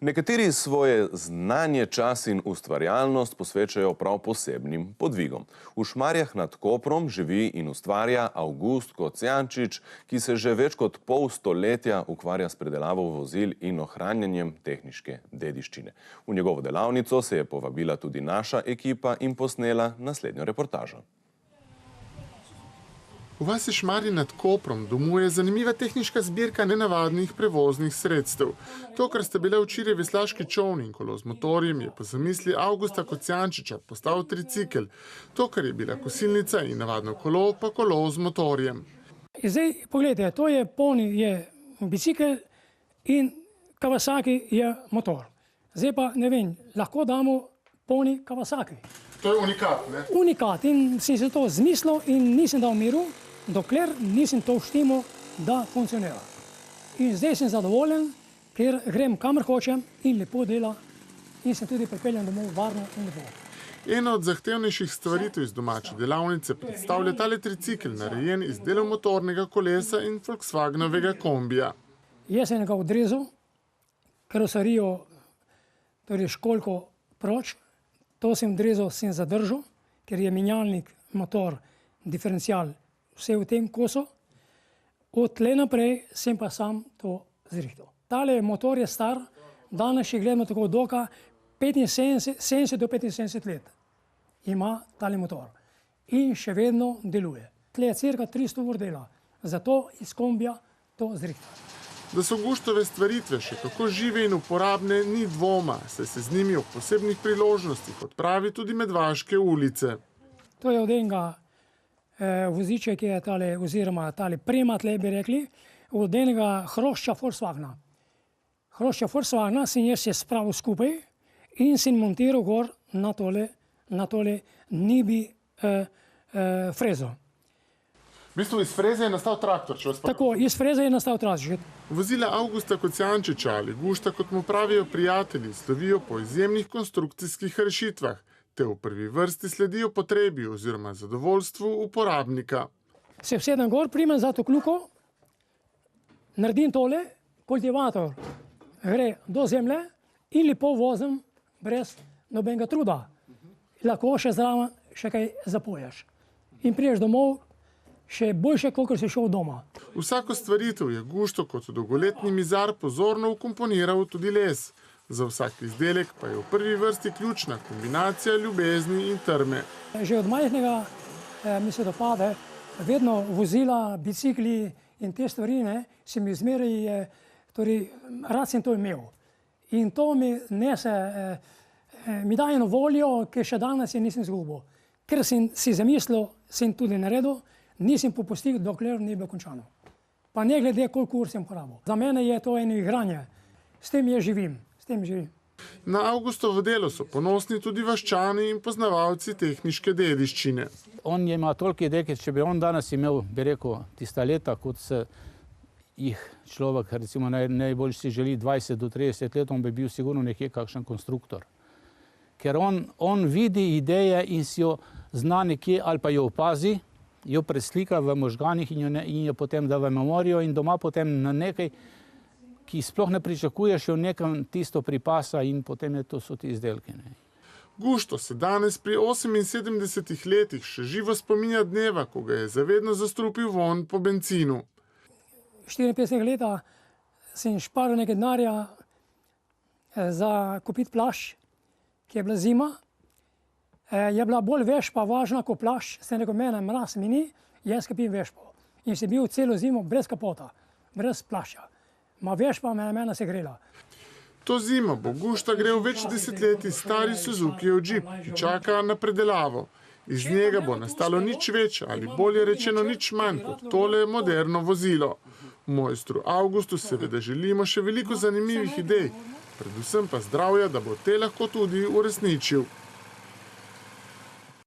Nekateri svoje znanje, čas in ustvarjalnost posvečajo prav posebnim podvigom. V Šmarjah nad Koprom živi in ustvarja Avgust Kocijančič, ki se že več kot pol stoletja ukvarja s predelavo vozil in ohranjanjem tehniške dediščine. V njegovo delavnico se je povabila tudi naša ekipa in posnela naslednjo reportažo. V vasi Šmarji nad Koprom domuje zanimiva tehniška zbirka nenavadnih prevoznih sredstev. To, kar sta bile včeraj veslaški čoln in kolo z motorjem, je po zamisli Avgusta Kocijančiča postal tricikel. To, kar je bila kosilnica in navadno kolo, pa kolo z motorjem. Zdaj, pogledajte, to je polni bicikel in Kawasaki je motor. Zdaj pa, ne vem, lahko damo polni Kawasaki. To je unikat, ne? Unikat in sem se to zmislil in nisem dal miru, dokler nisem to štimo, da funkcionira. In zdaj sem zadovoljen, ker grem kamor hočem in lepo dela in sem tudi pripeljen domov varno in lepo. Ena od zahtevnejših stvaritev iz domače delavnice predstavlja tale tricikel, narejen iz delov motornega kolesa in Volkswagenovega kombija. Jaz sem ga odrezal, karoserijo, torej školjko proč. To sem odrezal, sem zadržal, ker je menjalnik, motor, diferencial, vse v tem kosu. Od tle naprej sem pa sam to zrihtal. Tale motor je star, danes še gledamo tako doka, 70 do 75 let ima tale motor. In še vedno deluje. Tle je cirka 300 ur dela, zato iz kombija to zrihtal. Da so Avgustove stvaritve še kako žive in uporabne, ni dvoma, saj se z njimi ob posebnih priložnostih odpravi tudi med vaške ulice. To je od enega voziča, ki je tale, oziroma tale prema, tle bi rekli, od enega hrošča Volkswagena. Hrošča Volkswagena sem jaz se spravil skupaj in sem montiral gor na tole nibi frezo. V bistvu iz freze je nastal traktor, če vas pa... Tako, iz freze je nastal traktor. Vozila Avgusta Kocijančiča ali Gušta, kot mu pravijo prijatelji, slovijo po izjemnih konstrukcijskih rešitvah, te v prvi vrsti sledijo potrebi oziroma zadovoljstvu uporabnika. Se vsedem gor, primem za to kljuko, naredim tole, kultivator gre do zemlje in lepo vozim brez nobenega truda. Lahko še zraven še kaj zapoješ. In priješ domov, še boljše, kot si šel doma. Vsako stvaritev je Gušto kot dolgoletni mizar pozorno vkomponiral tudi les. Za vsak izdelek pa je v prvi vrsti ključna kombinacija ljubezni in trme. Že od majhnega mi se dopade, vedno vozila, bicikli in te stvari, se mi zmeraj, torej rad sem to imel. In to mi nese, mi daje eno voljo, ki še danes je nisem izgubil. Ker sem si zamislil, sem tudi naredil, nisem popustil, dokler ni bilo končano. Pa ne glede, koliko ur sem porabil. Za mene je to eno igranje. S tem jaz živim. Na Avgustovo delo so ponosni tudi vaščani in poznavalci tehniške dediščine. On ima toliko idej, če bi on danes imel, bi rekel, tista leta, kot se jih človek, recimo najbolj si želi 20 do 30 let, on bi bil sigurno nekje kakšen konstruktor. Ker on vidi ideje in si jo zna nekje ali pa jo opazi, jo preslika v možganih in jo potem da v memorijo in doma potem na nekaj, ki sploh ne pričakuješ, jo nekam tisto pripasa in potem so ti izdelki. Gušto se danes pri 78 letih še živo spominja dneva, ko ga je zavedno zastrupil vonj po bencinu. 54 leta sem šparil nekaj denarja za kupiti plašč, ki je bila zima. Je bila bolj vešpa važna kot plašč, sem rekel, mene mraz mi ni, jaz kapim vešpo. In sem bil celo zimo brez kapota, brez plašča. Ma vešpa mene se grela. To zimo bo Gušta grel več desetletij stari Suzukijev džip, ki čaka na predelavo. Iz njega bo nastalo nič več ali bolje rečeno nič manj kot tole moderno vozilo. Mojstru Avgustu seveda želimo še veliko zanimivih idej, predvsem pa zdravja, da bo te lahko tudi uresničil.